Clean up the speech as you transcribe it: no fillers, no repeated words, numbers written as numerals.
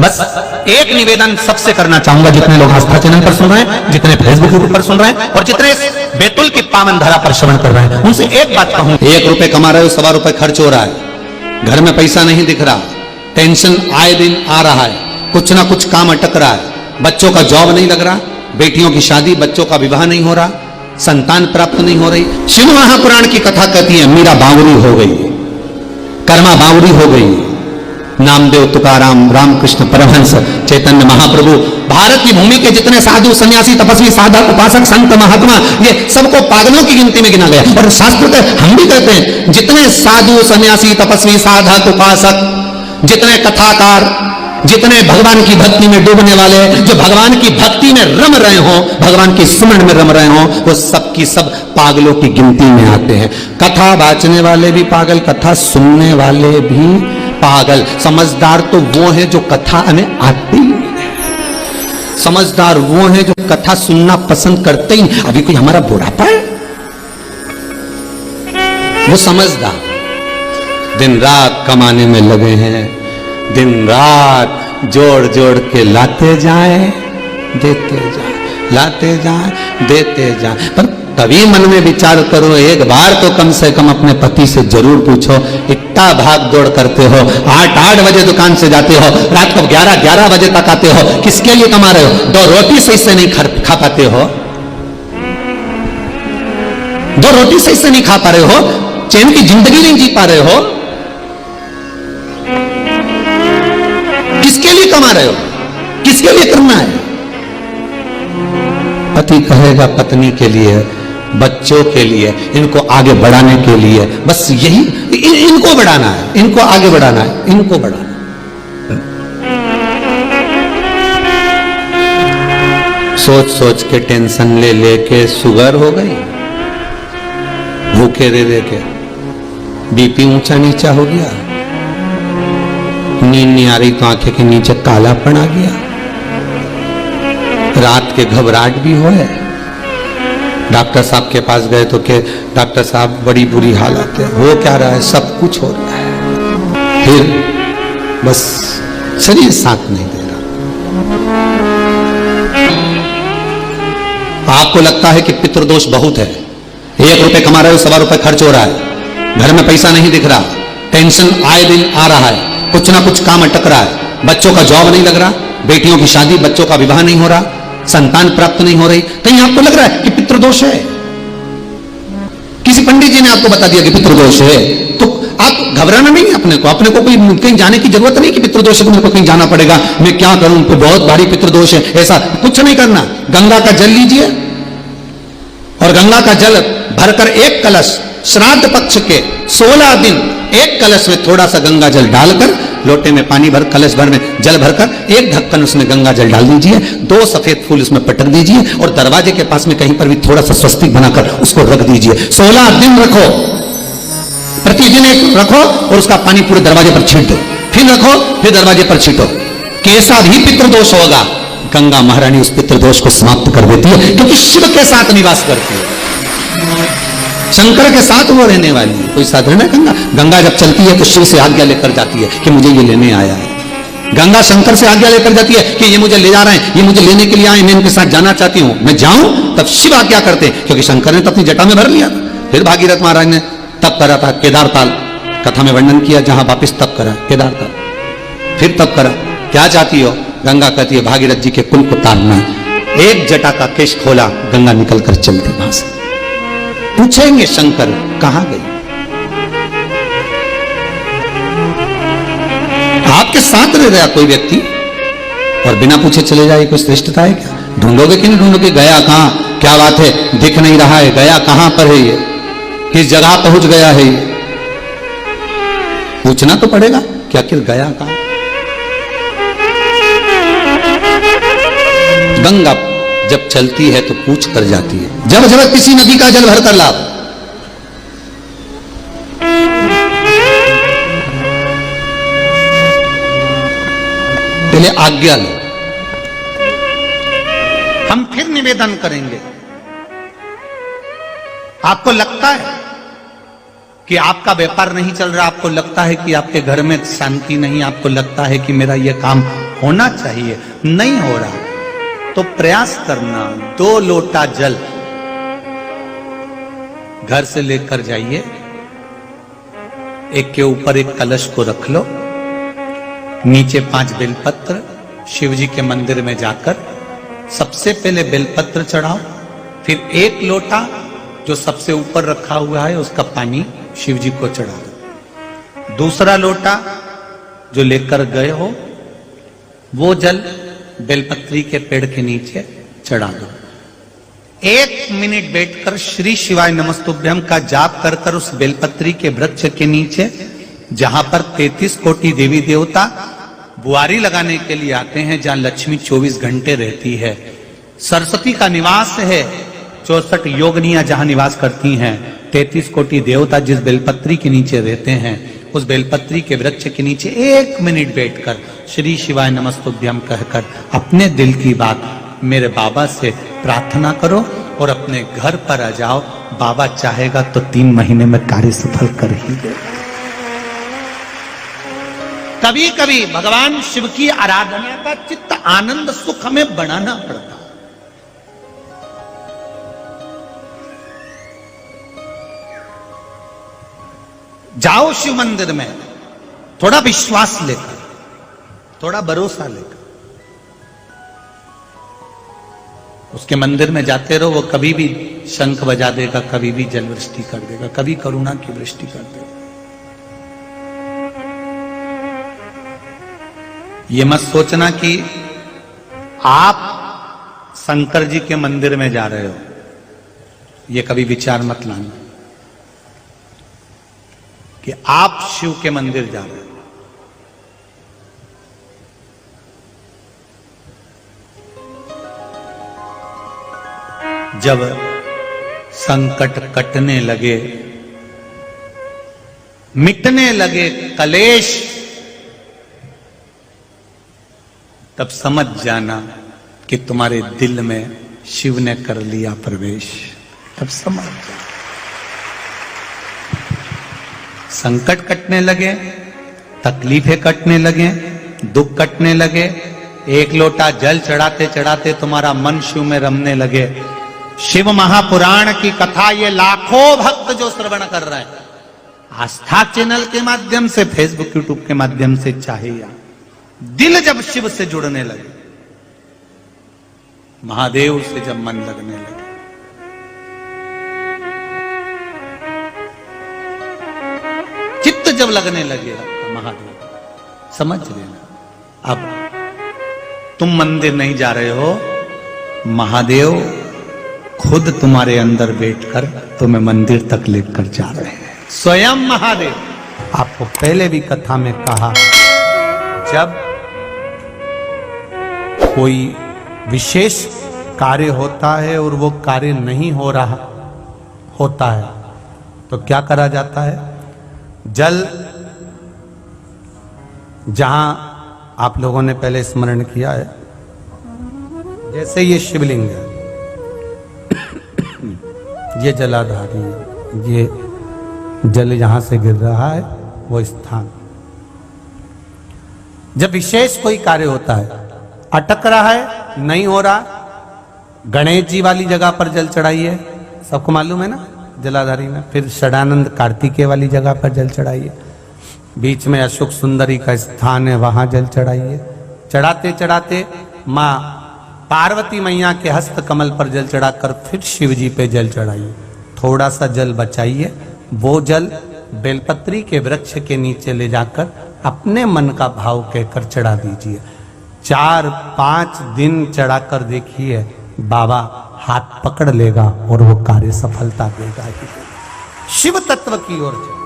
बस एक निवेदन सबसे करना चाहूंगा, जितने लोग आस्था चैनल पर सुन रहे हैं, जितने फेसबुक पर सुन रहे हैं और जितने बैतुल की पावन धरा पर श्रवण कर रहे हैं, उनसे एक बात कहूं। 1 रुपए कमा रहे हो, 1.25 रुपए खर्च हो रहा है, घर में पैसा नहीं दिख रहा, टेंशन आए दिन आ रहा है, कुछ ना कुछ काम अटक रहा है, बच्चों का जॉब नहीं लग रहा, बेटियों की शादी, बच्चों का विवाह नहीं हो रहा, संतान प्राप्त नहीं हो रही। शिव महापुराण की कथा कहती है मीरा बावरी हो गई, कर्मा बावरी हो गई, नामदेव, तुकाराम, रामकृष्ण परमहंस, चैतन्य महाप्रभु, भारत की भूमि के जितने साधु, सन्यासी, तपस्वी, साधक, उपासक, संत, महात्मा, ये सबको पागलों की गिनती में गिना गया। और शास्त्र के हम भी कहते हैं जितने साधु, सन्यासी, तपस्वी, साधक, उपासक, जितने कथाकार, जितने भगवान की भक्ति में डूबने वाले, जो भगवान की भक्ति में रम रहे हो, भगवान की सुमन में रम रहे हो, वो सब की सब पागलों की गिनती में आते हैं। कथा बाचने वाले भी पागल, कथा सुनने वाले भी पागल। समझदार तो वो है जो कथा हमें आती नहीं है, समझदार वो है जो कथा सुनना पसंद करते ही। अभी कोई हमारा बुढ़ापा है, वो समझदार दिन रात कमाने में लगे हैं, दिन रात जोड़ जोड़ के लाते जाए देते जाए, लाते जाए देते जाए। पर तभी मन में विचार करो, एक बार तो कम से कम अपने पति से जरूर पूछो, इतना भाग दौड़ करते हो, 8 बजे दुकान से जाते हो, रात को 11 बजे तक आते हो, किसके लिए कमा रहे हो? 2 रोटी सही से नहीं खा पाते हो, 2 रोटी सही से नहीं खा पा रहे हो, चैन की जिंदगी नहीं जी पा रहे हो, किसके लिए कमा रहे हो? किसके लिए करना है? पति कहेगा पत्नी के लिए, बच्चों के लिए, इनको आगे बढ़ाने के लिए, बस यही इनको बढ़ाना है, इनको आगे बढ़ाना है, इनको बढ़ाना है। सोच सोच के टेंशन ले लेके शुगर हो गई, भूखे दे दे के बीपी ऊंचा नीचा हो गया, नींद नहीं आ रही तो आंखें के नीचे कालापन आ गया, रात के घबराहट भी हो है। डॉक्टर साहब के पास गए तो के डॉक्टर साहब बड़ी बुरी हालत है, हो क्या रहा है? सब कुछ हो रहा है, फिर बस शरीर साथ नहीं दे रहा। आपको लगता है कि पितृदोष बहुत है, 1 रुपए कमा रहे हो, 1.25 रुपए खर्च हो रहा है, घर में पैसा नहीं दिख रहा, टेंशन आए दिन आ रहा है, कुछ ना कुछ काम अटक रहा है, बच्चों का जॉब नहीं लग रहा, बेटियों की शादी, बच्चों का विवाह नहीं हो रहा, संतान प्राप्त नहीं हो रही, कहीं आपको लग रहा है कि पितृदोष है? किसी पंडित जी ने आपको बता दिया कि पितृदोष है, तो आप घबराना नहीं है अपने को कोई कहीं जाने की जरूरत नहीं कि पितृदोष है तो मेरे को कहीं जाना पड़ेगा, मैं क्या करूं, तो बहुत भारी पितृदोष है, ऐसा कुछ नहीं करना। गंगा का जल लीजिए और गंगा का जल भरकर 1 कलश, श्राद्ध पक्ष के 16 दिन 1 कलश में थोड़ा सा गंगा जल डालकर, लोटे में पानी भर, कलश भर में जल भरकर 1 ढक्कन उसमें गंगा जल डाल दीजिए, 2 सफेद फूल उसमें पटक दीजिए और दरवाजे के पास में कहीं पर भी थोड़ा सा स्वस्तिक बनाकर उसको रख दीजिए। 16 दिन रखो, प्रतिदिन एक रखो और उसका पानी पूरे दरवाजे पर छींट दो, फिर रखो, फिर दरवाजे पर छींटो। कैसा भी पितृदोष होगा, गंगा महारानी उस पितृदोष को समाप्त कर देती है, क्योंकि शिव के साथ निवास करती है, शंकर के साथ वो रहने वाली है। कोई साधारण है गंगा? गंगा जब चलती है तो शिव से आज्ञा लेकर जाती है कि मुझे ये लेने आया है। गंगा शंकर से आज्ञा लेकर जाती है कि ये मुझे ले जा रहे हैं, ये मुझे लेने के लिए आए, मैं इनके साथ जाना चाहती हूं, मैं जाऊं। तब शिव आज्ञा करते हैं, क्योंकि शंकर ने तो अपनी जटा में भर लिया। फिर भागीरथ महाराज ने तप करा था, केदारताल कथा में वर्णन किया, जहां वापिस तप करा केदारताल, फिर तप करा। क्या चाहती हो? गंगा कहती है भागीरथ जी के कुल को तारना है। एक जटा का केश खोला, गंगा निकल कर चलती वहां से। पूछेंगे शंकर कहां गई? आपके साथ रह गया कोई व्यक्ति और बिना पूछे चले जाए, कोई श्रेष्ठता है क्या? ढूंढोगे कि नहीं ढूंढोगे? गया कहां? क्या बात है, दिख नहीं रहा है, गया कहां पर है, ये किस जगह पहुंच गया है? ये पूछना तो पड़ेगा कि आखिर गया कहां। गंगा जब चलती है तो पूछ कर जाती है। जब जब किसी नदी का जल भरकर लाओ, पहले आज्ञा लो। हम फिर निवेदन करेंगे। आपको लगता है कि आपका व्यापार नहीं चल रहा, आपको लगता है कि आपके घर में शांति नहीं, आपको लगता है कि मेरा यह काम होना चाहिए, नहीं हो रहा तो प्रयास करना। 2 लोटा जल घर से लेकर जाइए, एक के ऊपर एक कलश को रख लो, नीचे 5 बेलपत्र, शिव जी के मंदिर में जाकर सबसे पहले बेलपत्र चढ़ाओ, फिर 1 लोटा जो सबसे ऊपर रखा हुआ है उसका पानी शिव जी को चढ़ा दो। दूसरा लोटा जो लेकर गए हो वो जल बेलपत्री के पेड़ के नीचे चढ़ा दो। 1 मिनट बैठकर श्री शिवाय नमस्तुभ्यम का जाप कर कर उस बेलपत्री के वृक्ष के नीचे, जहां पर 33 कोटि देवी देवता बुआरी लगाने के लिए आते हैं, जहां लक्ष्मी 24 घंटे रहती है, सरस्वती का निवास है, 64 योगनियां जहां निवास करती हैं, 33 कोटि देवता जिस बेलपत्री के नीचे रहते हैं, उस बेलपत्री के वृक्ष के नीचे 1 मिनट बैठकर श्री शिवाय नमस्तुभ्यम कहकर अपने दिल की बात मेरे बाबा से प्रार्थना करो और अपने घर पर आ जाओ। बाबा चाहेगा तो 3 महीने में कार्य सफल कर ही दे। कभी कभी भगवान शिव की आराधना का चित्त आनंद सुख हमें बढ़ाना पड़ता। जाओ शिव मंदिर में थोड़ा विश्वास लेकर, थोड़ा भरोसा लेकर उसके मंदिर में जाते रहो। वो कभी भी शंख बजा देगा, कभी भी जल वृष्टि कर देगा, कभी करुणा की वृष्टि कर देगा। ये मत सोचना कि आप शंकर जी के मंदिर में जा रहे हो, ये कभी विचार मत लाना कि आप शिव के मंदिर जा रहे हो। जब संकट कटने लगे, मिटने लगे कलेश, तब समझ जाना कि तुम्हारे दिल में शिव ने कर लिया प्रवेश। तब समझ जाना। संकट कटने लगे, तकलीफें कटने लगे, दुख कटने लगे, 1 लोटा जल चढ़ाते चढ़ाते तुम्हारा मन शिव में रमने लगे। शिव महापुराण की कथा ये लाखों भक्त जो श्रवण कर रहे हैं, आस्था चैनल के माध्यम से, फेसबुक यूट्यूब के माध्यम से, चाहे या दिल जब शिव से जुड़ने लगे, महादेव से जब मन लगने लगे, चित्त जब लगने लगे महादेव, समझ लेना अब तुम मंदिर नहीं जा रहे हो, महादेव खुद तुम्हारे अंदर बैठकर तुम्हें मंदिर तक लेकर जा रहे हैं। स्वयं महादेव। आपको पहले भी कथा में कहा, जब कोई विशेष कार्य होता है और वो कार्य नहीं हो रहा होता है तो क्या करा जाता है? जल, जहां आप लोगों ने पहले स्मरण किया है, जैसे ये शिवलिंग है, ये जलाधारी है, ये जल यहां से गिर रहा है, वो स्थान। जब विशेष कोई कार्य होता है, अटक रहा है, नहीं हो रहा, गणेश जी वाली जगह पर जल चढ़ाइए, सबको मालूम है ना, जलाधारी में। फिर षडानंद कार्तिकेय वाली जगह पर जल चढ़ाइए, बीच में अशोक सुंदरी का स्थान है, वहां जल चढ़ाइए। चढ़ाते चढ़ाते माँ पार्वती मैया के हस्त कमल पर जल चढ़ाकर फिर शिव जी पे जल चढ़ाइए। थोड़ा सा जल बचाइए, वो जल बेलपत्री के वृक्ष के नीचे ले जाकर अपने मन का भाव कहकर चढ़ा दीजिए। 4-5 दिन चढ़ाकर देखिए, बाबा हाथ पकड़ लेगा और वो कार्य सफलता देगा ही। शिव तत्व की ओर चल।